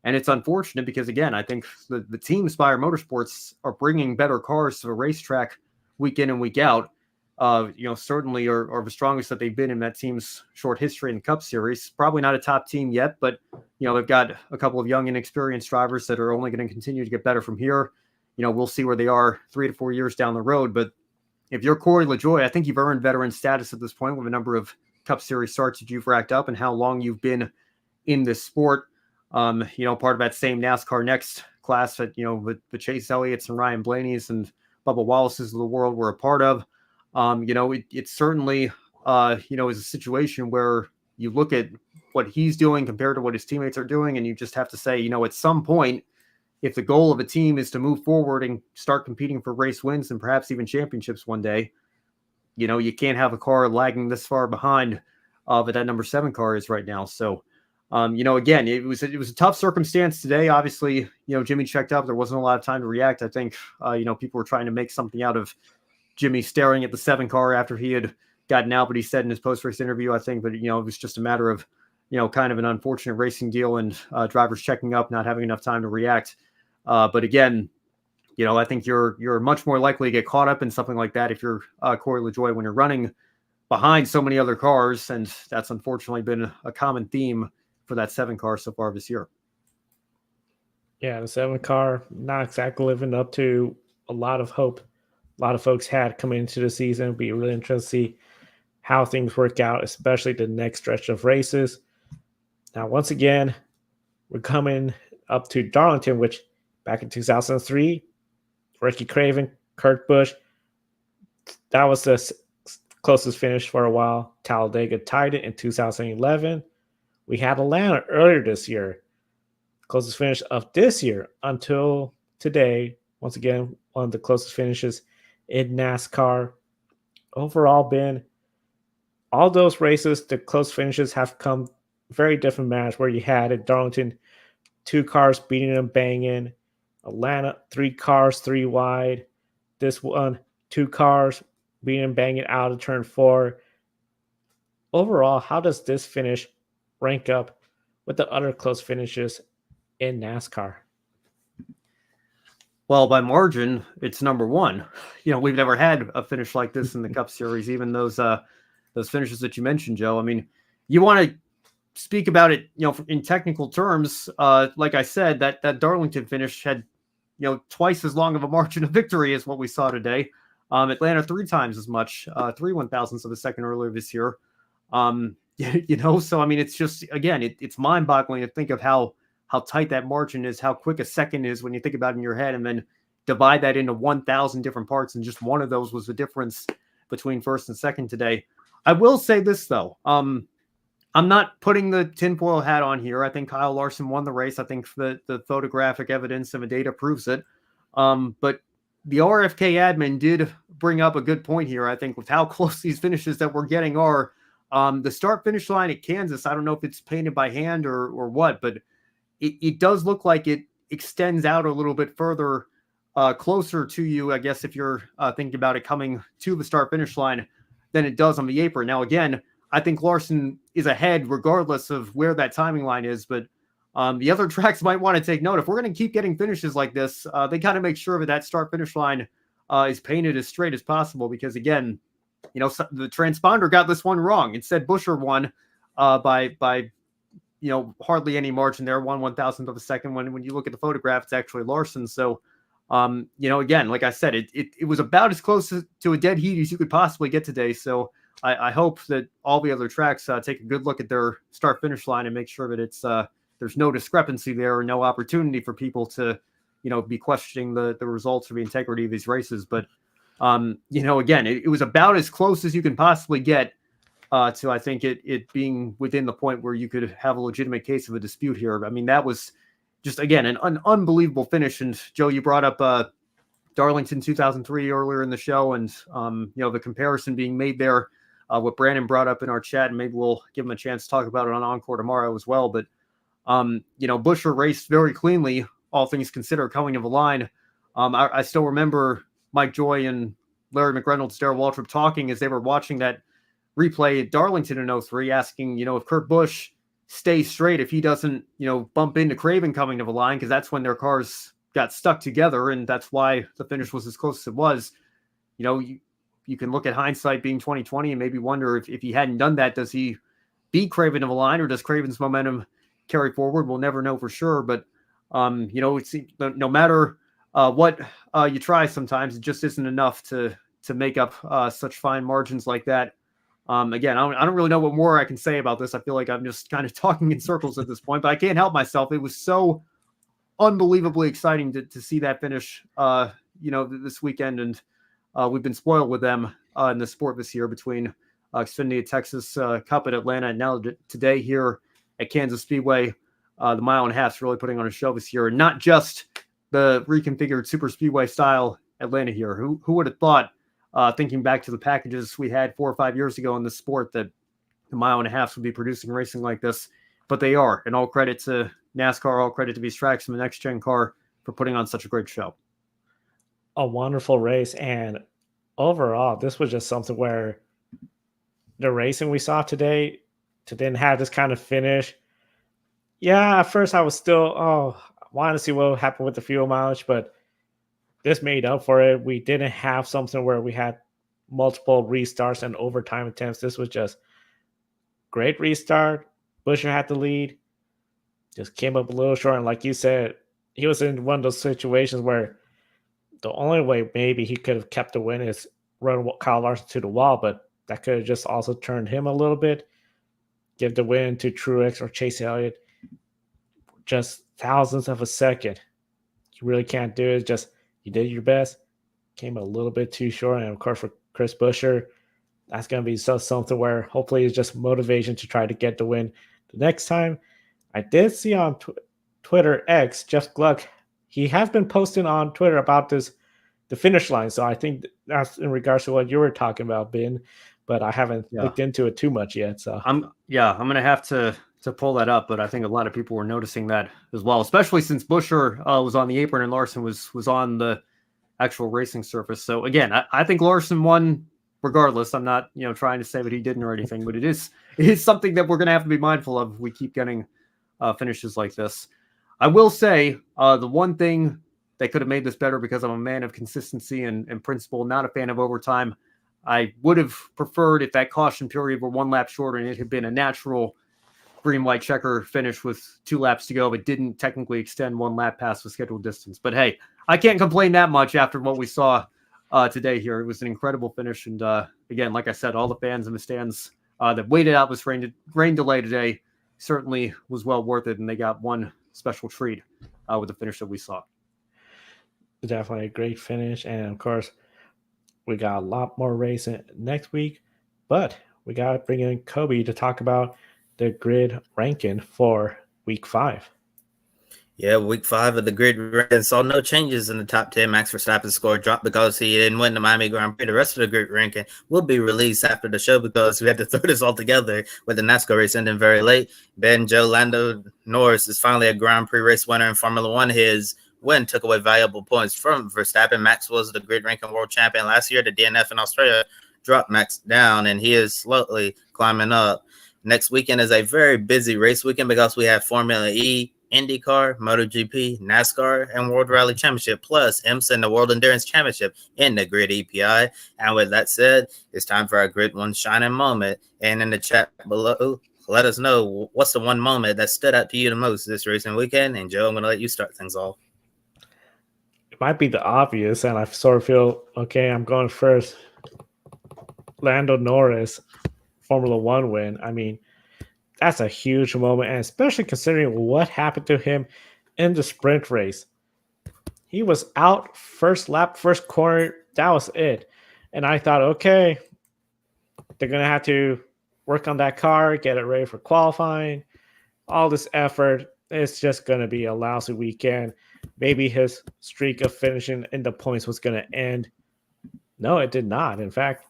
And it's unfortunate because, again, I think the team Spire Motorsports are bringing better cars to the racetrack week in and week out. Certainly are the strongest that they've been in that team's short history in the Cup Series. Probably not a top team yet, but, they've got a couple of young and experienced drivers that are only going to continue to get better from here. We'll see where they are 3 to 4 years down the road. But if you're Corey LaJoie, I think you've earned veteran status at this point with a number of Cup Series starts that you've racked up and how long you've been in this sport. Part of that same NASCAR Next class that, with the Chase Elliott's and Ryan Blaney's and Bubba Wallace's of the world were a part of. It certainly, is a situation where you look at what he's doing compared to what his teammates are doing, and you just have to say, at some point, if the goal of a team is to move forward and start competing for race wins and perhaps even championships one day, you can't have a car lagging this far behind that number 7 car is right now. So, again, it was a tough circumstance today. Obviously, Jimmy checked up. There wasn't a lot of time to react. I think, people were trying to make something out of Jimmy staring at the 7 car after he had gotten out, but he said in his post-race interview, I think, but, it was just a matter of, kind of an unfortunate racing deal and drivers checking up, not having enough time to react. But again, I think you're much more likely to get caught up in something like that if you're Corey LaJoie when you're running behind so many other cars. And that's unfortunately been a common theme for that 7 car so far this year. Yeah, the 7 car not exactly living up to a lot of hope a lot of folks had coming into the season. It'll be really interesting to see how things work out, especially the next stretch of races. Now, once again, we're coming up to Darlington, which back in 2003, Ricky Craven, Kurt Busch, that was the closest finish for a while. Talladega tied it in 2011. We had Atlanta earlier this year, closest finish of this year until today. Once again, one of the closest finishes in NASCAR. Overall, been all those races, the close finishes have come very different manners, where you had at Darlington 2 cars beating and banging. Atlanta, 3 cars, 3 wide. This one, 2 cars beating and banging out of turn 4. Overall, how does this finish rank up with the other close finishes in NASCAR? Well, by margin, it's number 1. We've never had a finish like this in the Cup Series, even those finishes that you mentioned, Joe. I mean, you want to speak about it, in technical terms. Like I said, that Darlington finish had, twice as long of a margin of victory as what we saw today. Atlanta 3 times as much, 3 1,000ths of a second earlier this year. So I mean, it's just, again, it's mind-boggling to think of how tight that margin is, how quick a second is when you think about it in your head, and then divide that into 1,000 different parts, and just one of those was the difference between first and second today. I will say this, though. I'm not putting the tinfoil hat on here. I think Kyle Larson won the race. I think the photographic evidence and the data proves it. But the RFK admin did bring up a good point here, I think, with how close these finishes that we're getting are. The start-finish line at Kansas, I don't know if it's painted by hand or what, but it does look like it extends out a little bit further, closer to you, I guess, if you're thinking about it coming to the start-finish line, than it does on the apron. Now, again, I think Larson is ahead regardless of where that timing line is, but the other tracks might want to take note. If we're going to keep getting finishes like this, they got to make sure that start-finish line is painted as straight as possible, because, again, the transponder got this one wrong. It said Buescher won by hardly any margin there, 1 1,000th of a second. When you look at the photograph, it's actually Larson. So, again, like I said, it was about as close to a dead heat as you could possibly get today. So I hope that all the other tracks take a good look at their start-finish line and make sure that it's there's no discrepancy there, or no opportunity for people to, be questioning the results or the integrity of these races. But, again, it was about as close as you can possibly get to, I think, it being within the point where you could have a legitimate case of a dispute here. I mean, that was just, again, an unbelievable finish. And Joe, you brought up Darlington 2003 earlier in the show, and the comparison being made there, what Brandon brought up in our chat, and maybe we'll give him a chance to talk about it on Encore tomorrow as well. But Buescher raced very cleanly, all things considered, coming to the line. I still remember Mike Joy and Larry McReynolds, Darrell Waltrip talking as they were watching that replay at Darlington in 03, asking, if Kurt Busch stay straight if he doesn't, bump into Craven coming to the line, because that's when their cars got stuck together, and that's why the finish was as close as it was. You can look at hindsight being 2020 and maybe wonder if he hadn't done that, does he beat Craven to the line, or does Craven's momentum carry forward? We'll never know for sure, but it's no matter what you try, sometimes it just isn't enough to make up such fine margins like that. Again, I don't really know what more I can say about this. I feel like I'm just kind of talking in circles at this point, but I can't help myself. It was so unbelievably exciting to see that finish, this weekend, and we've been spoiled with them in the sport this year, between Xfinity Texas Cup at Atlanta, and now today here at Kansas Speedway. The mile and a half is really putting on a show this year, and not just the reconfigured super speedway style Atlanta here. Who would have thought, thinking back to the packages we had 4 or 5 years ago in the sport, that the mile and a half would be producing racing like this? But they are, and all credit to NASCAR, all credit to these tracks and the next gen car for putting on such a great show. A wonderful race, and overall, this was just something where the racing we saw today to then have this kind of finish. Yeah, at first I was still, I wanted to see what would happen with the fuel mileage, but this made up for it. We didn't have something where we had multiple restarts and overtime attempts. This was just great restart. Buescher had the lead, just came up a little short. And like you said, he was in one of those situations where the only way maybe he could have kept the win is run Kyle Larson to the wall, but that could have just also turned him a little bit. Give the win to Truex or Chase Elliott. Just thousandths of a second. You really can't do it. Just you did your best. Came a little bit too short. And of course, for Chris Buescher, that's going to be something where hopefully it's just motivation to try to get the win the next time. I did see on Twitter X, Jeff Gluck, he has been posting on Twitter about the finish line. So I think that's in regards to what you were talking about, Ben, but I haven't looked into it too much yet. So I'm going to have to pull that up, but I think a lot of people were noticing that as well, especially since Buescher was on the apron and Larson was on the actual racing surface. So again, I think Larson won regardless. I'm not, trying to say that he didn't or anything, but it is something that we're going to have to be mindful of if we keep getting finishes like this. I will say the one thing that could have made this better, because I'm a man of consistency and principle, not a fan of overtime, I would have preferred if that caution period were 1 lap shorter and it had been a natural green, white checker finish with 2 laps to go, but didn't technically extend 1 lap past the scheduled distance. But hey, I can't complain that much after what we saw today here. It was an incredible finish. And again, like I said, all the fans in the stands that waited out this rain delay today certainly was well worth it. And they got one special treat with the finish that we saw. Definitely a great finish. And of course, we got a lot more racing next week, but we got to bring in Kobe to talk about the grid ranking for week 5. Yeah, week 5 of the grid ranking saw no changes in the top 10. Max Verstappen's score dropped because he didn't win the Miami Grand Prix. The rest of the grid ranking will be released after the show because we had to throw this all together with the NASCAR race ending very late. Lando Norris is finally a Grand Prix race winner in Formula One. His win took away valuable points from Verstappen. Max was the grid ranking world champion last year. The DNF in Australia dropped Max down, and he is slowly climbing up. Next weekend is a very busy race weekend because we have Formula E, IndyCar, MotoGP, NASCAR, and World Rally Championship, plus IMSA and the World Endurance Championship in the Grid EPI. And with that said, it's time for our Grid 1 shining moment. And in the chat below, let us know what's the one moment that stood out to you the most this racing weekend. And Joe, I'm going to let you start things off. It might be the obvious, and I sort of feel, okay, I'm going first. Lando Norris, Formula One win. I mean, that's a huge moment, and especially considering what happened to him in the sprint race. He was out first lap, first corner. That was it. And I thought, okay, they're going to have to work on that car, get it ready for qualifying. All this effort. It's just going to be a lousy weekend. Maybe his streak of finishing in the points was going to end. No, it did not. In fact,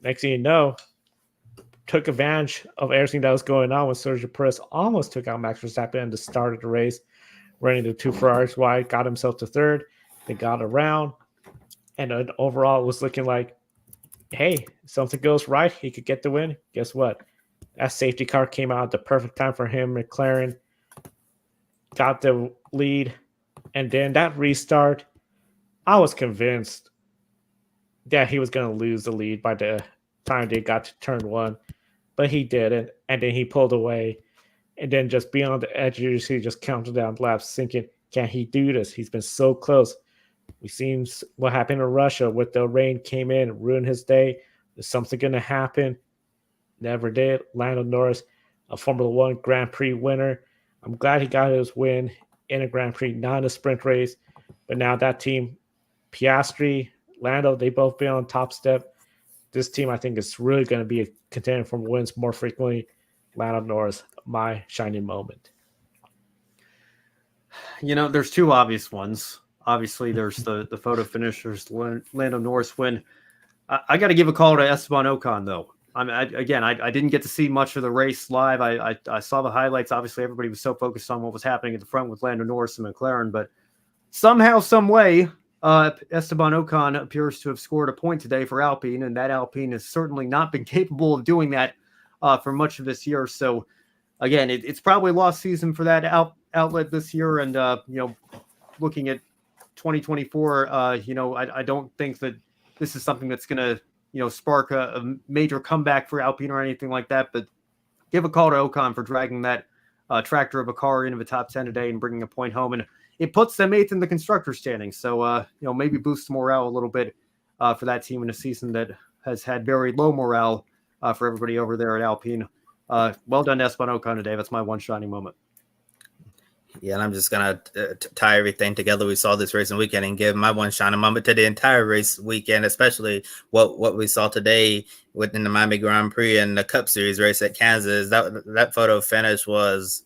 next thing you know, took advantage of everything that was going on when Sergio Perez almost took out Max Verstappen at the start of the race, running the 2 Ferraris wide, got himself to third. They got around, and overall it was looking like, hey, if something goes right, he could get the win. Guess what? That safety car came out at the perfect time for him. McLaren got the lead. And then that restart, I was convinced that he was going to lose the lead by the time they got to turn one, but he didn't. And then he pulled away. And then just beyond the edge, you see just counting down laps, thinking, can he do this? He's been so close. We seen what happened in Russia with the rain came in, ruined his day. Is something going to happen? Never did. Lando Norris, a Formula One Grand Prix winner. I'm glad he got his win in a Grand Prix, not in a sprint race. But now that team, Piastri, Lando, they both been on top step. This team, I think, is really going to be a contender for wins more frequently. Lando Norris, my shining moment. There's two obvious ones. Obviously, there's the photo finishers, Lando Norris win. I got to give a call to Esteban Ocon, though. I didn't get to see much of the race live. I saw the highlights. Obviously, everybody was so focused on what was happening at the front with Lando Norris and McLaren. But somehow, some way, Esteban Ocon appears to have scored a point today for Alpine, and that Alpine has certainly not been capable of doing that for much of this year. So, again, it's probably a lost season for that outlet this year. And, looking at 2024, I don't think that this is something that's going to, spark a major comeback for Alpine or anything like that. But give a call to Ocon for dragging that tractor of a car into the top 10 today and bringing a point home. And it puts them 8th in the constructor standings. So, maybe boost morale a little bit for that team in a season that has had very low morale for everybody over there at Alpine. Well done, Esteban Ocon today. That's my one shining moment. Yeah, and I'm just going to tie everything together. We saw this racing weekend and give my one shining moment to the entire race weekend, especially what we saw today within the Miami Grand Prix and the Cup Series race at Kansas. That photo finish was,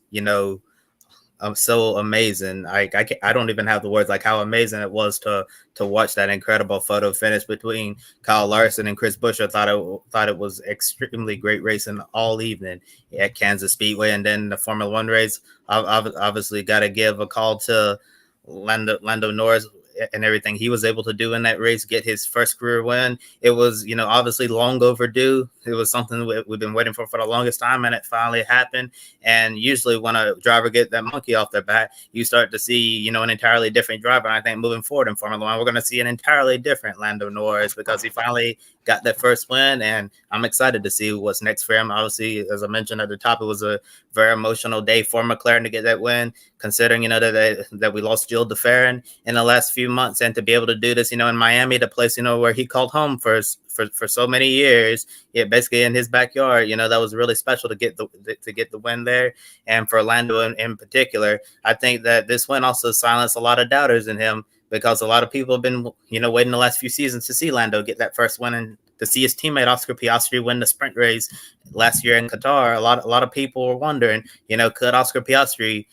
so amazing. I don't even have the words, like how amazing it was to watch that incredible photo finish between Kyle Larson and Chris Buescher. Thought it was extremely great racing all evening at Kansas Speedway. And then the Formula One race, I've obviously got to give a call to Lando Norris and everything he was able to do in that race, get his first career win. It was, obviously long overdue. It was something we've been waiting for the longest time, and it finally happened. And usually when a driver get that monkey off their back, you start to see, an entirely different driver. And I think moving forward in Formula One, we're going to see an entirely different Lando Norris because he finally got that first win, and I'm excited to see what's next for him. Obviously, as I mentioned at the top, it was a very emotional day for McLaren to get that win, considering, that we lost Gilles de Ferran in the last few months, and to be able to do this, in Miami, the place, where he called home for so many years, basically in his backyard, that was really special to get the win there. And for Lando in particular, I think that this win also silenced a lot of doubters in him, because a lot of people have been, waiting the last few seasons to see Lando get that first win and to see his teammate Oscar Piastri win the sprint race last year in Qatar. A lot of people were wondering, could Oscar Piastri,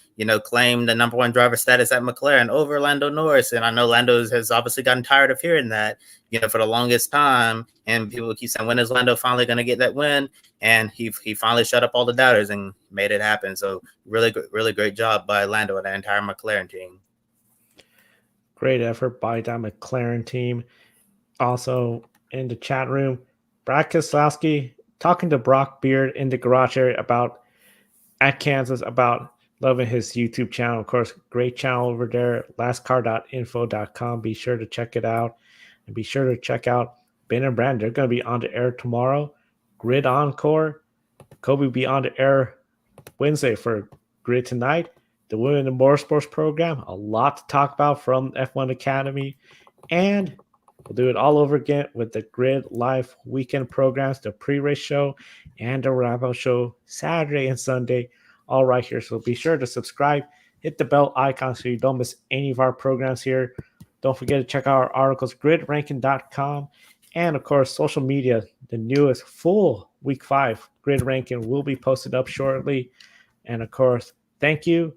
claim the number one driver status at McLaren over Lando Norris? And I know Lando has obviously gotten tired of hearing that, for the longest time. And people keep saying, when is Lando finally going to get that win? And he finally shut up all the doubters and made it happen. So really great job by Lando and the entire McLaren team. Great effort by that McLaren team. Also in the chat room, Brad Keselowski talking to Brock Beard in the garage area at Kansas about loving his YouTube channel. Of course, great channel over there, lastcar.info.com. Be sure to check it out. And be sure to check out Ben and Brand. They're going to be on the air tomorrow. Grid Encore. Kobe will be on the air Wednesday for Grid Tonight. The Women in Motorsports program. A lot to talk about from F1 Academy. And we'll do it all over again with the Grid Live weekend programs, the pre-race show, and the wrap-up show Saturday and Sunday, all right here. So be sure to subscribe, hit the bell icon so you don't miss any of our programs here. Don't forget to check out our articles, gridranking.com, and, of course, social media. The newest full Week 5 grid ranking will be posted up shortly. And, of course, thank you,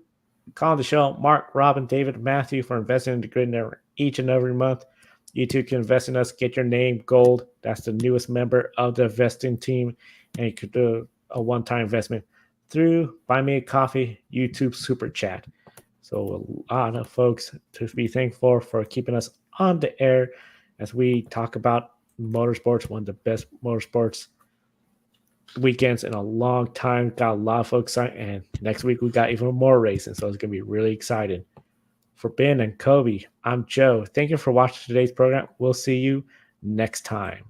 calling the show, Mark, Robin, David, Matthew, for investing in the Grid Network each and every month. You too can invest in us. Get your name gold. That's the newest member of the investing team. And you could do a one-time investment through Buy Me a Coffee, YouTube Super Chat. So a lot of folks to be thankful for keeping us on the air as we talk about motorsports, one of the best motorsports weekends in a long time. Got a lot of folks signed, and next week we got even more racing, so it's going to be really exciting. For Ben and Kobe, I'm Joe. Thank you for watching today's program. We'll see you next time.